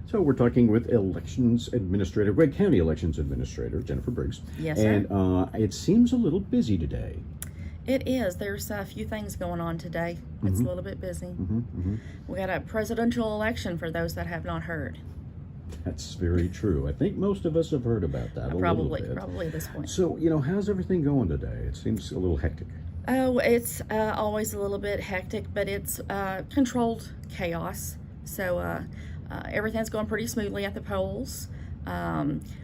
So we're talking with Elections Administrator, Gregg County Elections Administrator, Jennifer Briggs. Yes, sir. And it seems a little busy today. It is. There's a few things going on today. It's a little bit busy. We got a presidential election for those that have not heard. That's very true. I think most of us have heard about that Probably a little bit. at this point. So, how's everything going today? It seems a little hectic. Oh, it's always a little bit hectic, but it's controlled chaos. So everything's going pretty smoothly at the polls.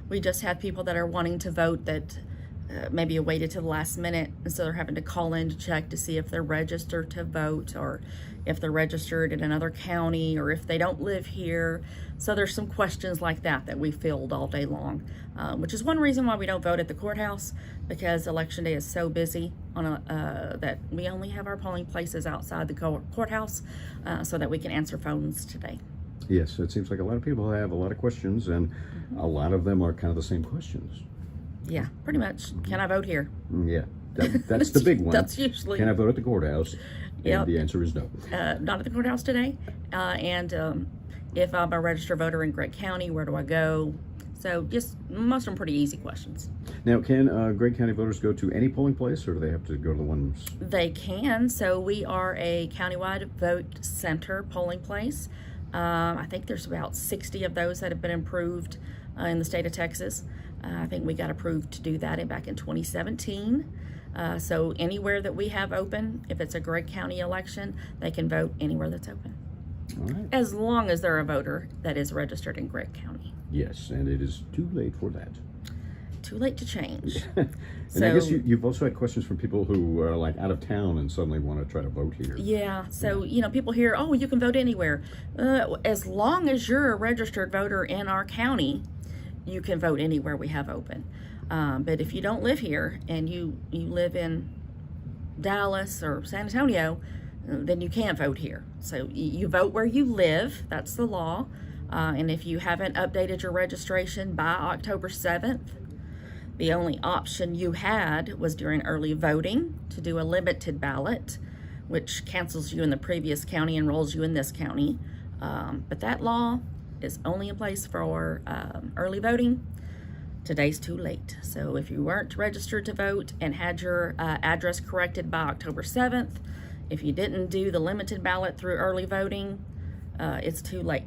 We just have people that are wanting to vote that maybe waited to the last minute, and so they're having to call in to check to see if they're registered to vote, or if they're registered in another county, or if they don't live here. So there's some questions like that we field all day long, which is one reason why we don't vote at the courthouse, because election day is so busy that we only have our polling places outside the courthouse so that we can answer phones today. Yes, it seems like a lot of people have a lot of questions, and a lot of them are kind of the same questions. Yeah, pretty much. Can I vote here? Yeah, that's the big one. That's usually. Can I vote at the courthouse? Yep. And the answer is no. Not at the courthouse today. And if I'm a registered voter in Gregg County, where do I go? So just most of them pretty easy questions. Now, can Gregg County voters go to any polling place, or do they have to go to the ones? They can. So we are a countywide vote center polling place. I think there's about 60 of those that have been approved in the state of Texas. I think we got approved to do that back in 2017. So anywhere that we have open, if it's a Gregg County election, they can vote anywhere that's open. All right. As long as they're a voter that is registered in Gregg County. Yes, and it is too late for that. Too late to change. And So, I guess you've also had questions from people who are like out of town and suddenly want to try to vote here. yeah, so people hear, oh, you can vote anywhere. As long as you're a registered voter in our county, you can vote anywhere we have open. But if you don't live here and you live in Dallas or San Antonio, then you can't vote here. So you vote where you live. That's the law. And if you haven't updated your registration by October 7th, the only option you had was during early voting to do a limited ballot, which cancels you in the previous county and enrolls you in this county. But that law is only in place for early voting. Today's too late. So if you weren't registered to vote and had your address corrected by October 7th, if you didn't do the limited ballot through early voting, it's too late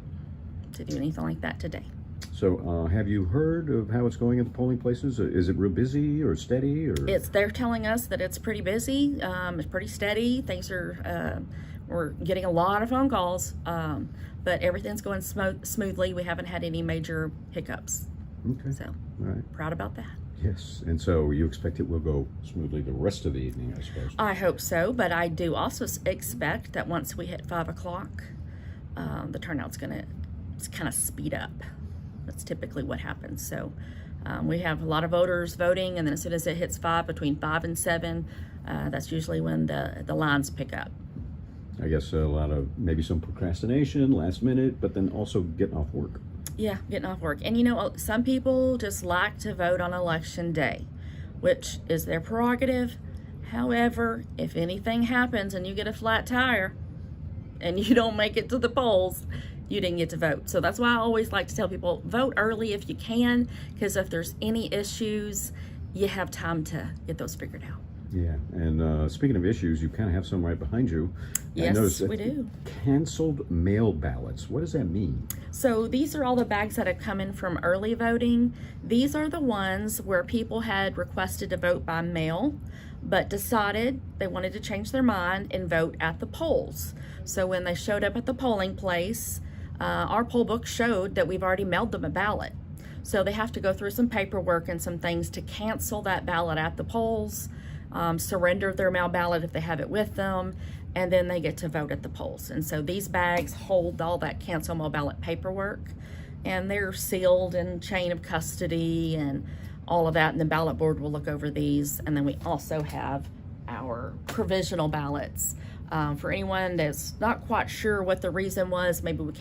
to do anything like that today. So have you heard of how it's going at the polling places? Is it real busy or steady? Or They're telling us that it's pretty busy. It's pretty steady. Things are, we're getting a lot of phone calls, but everything's going smoothly. We haven't had any major hiccups. Okay. So, All right. proud about that. Yes, and so you expect it will go smoothly the rest of the evening, I suppose. I hope so, but I do also expect that once we hit 5 o'clock, the turnout's going to kind of speed up. That's typically what happens. So we have a lot of voters voting, and then as soon as it hits 5, between 5 and 7, that's usually when the lines pick up. I guess a lot of maybe some procrastination, last minute, but then also getting off work. Yeah, getting off work. And some people just like to vote on election day, which is their prerogative. However, if anything happens and you get a flat tire and you don't make it to the polls, you didn't get to vote. So that's why I always like to tell people, vote early if you can, because if there's any issues, you have time to get those figured out. Yeah, and speaking of issues, you kind of have some right behind you. Yes, we do. Canceled mail ballots. What does that mean? So these are all the bags that have come in from early voting. These are the ones where people had requested to vote by mail, but decided they wanted to change their mind and vote at the polls. So when they showed up at the polling place, our poll book showed that we've already mailed them a ballot. So they have to go through some paperwork and some things to cancel that ballot at the polls, surrender their mail ballot if they have it with them, and then they get to vote at the polls. And so these bags hold all that cancel mail ballot paperwork, and they're sealed in chain of custody and all of that, and the ballot board will look over these. And then we also have our provisional ballots. For anyone that's not quite sure what the reason was, maybe we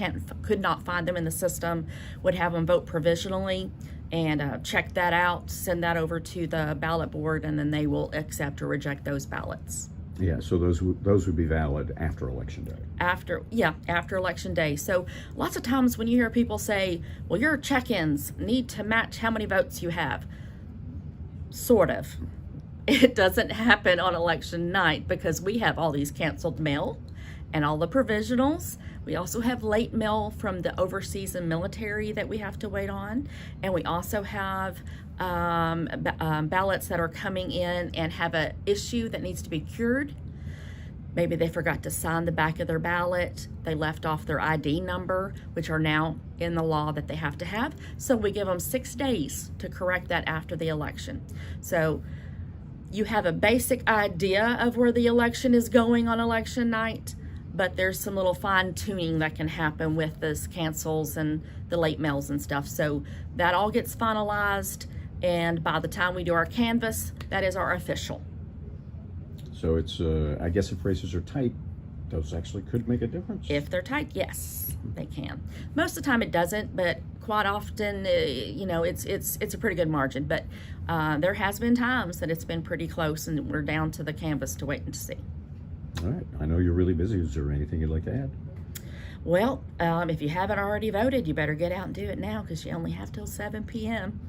could not find them in the system, would have them vote provisionally and check that out, send that over to the ballot board, and then they will accept or reject those ballots. Yeah, so those would be valid after Election Day. After Election Day. So lots of times when you hear people say, well, your check-ins need to match how many votes you have. Sort of. It doesn't happen on election night because we have all these canceled mail and all the provisionals. We also have late mail from the overseas and military that we have to wait on. And we also have ballots that are coming in and have an issue that needs to be cured. Maybe they forgot to sign the back of their ballot. They left off their ID number, which are now in the law that they have to have. So we give them 6 days to correct that after the election. So you have a basic idea of where the election is going on election night, but there's some little fine tuning that can happen with this cancels and the late mails and stuff. So that all gets finalized, and by the time we do our canvass, that is our official. So it's, I guess if races are tight, those actually could make a difference. If they're tight, yes, they can. Most of the time it doesn't, but quite often, it's a pretty good margin. But there has been times that it's been pretty close, and we're down to the canvas to wait and see. All right. I know you're really busy. Is there anything you'd like to add? Well, if you haven't already voted, you better get out and do it now because you only have till 7 p.m.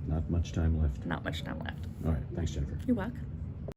Not much time left. Not much time left. All right. Thanks, Jennifer. You're welcome.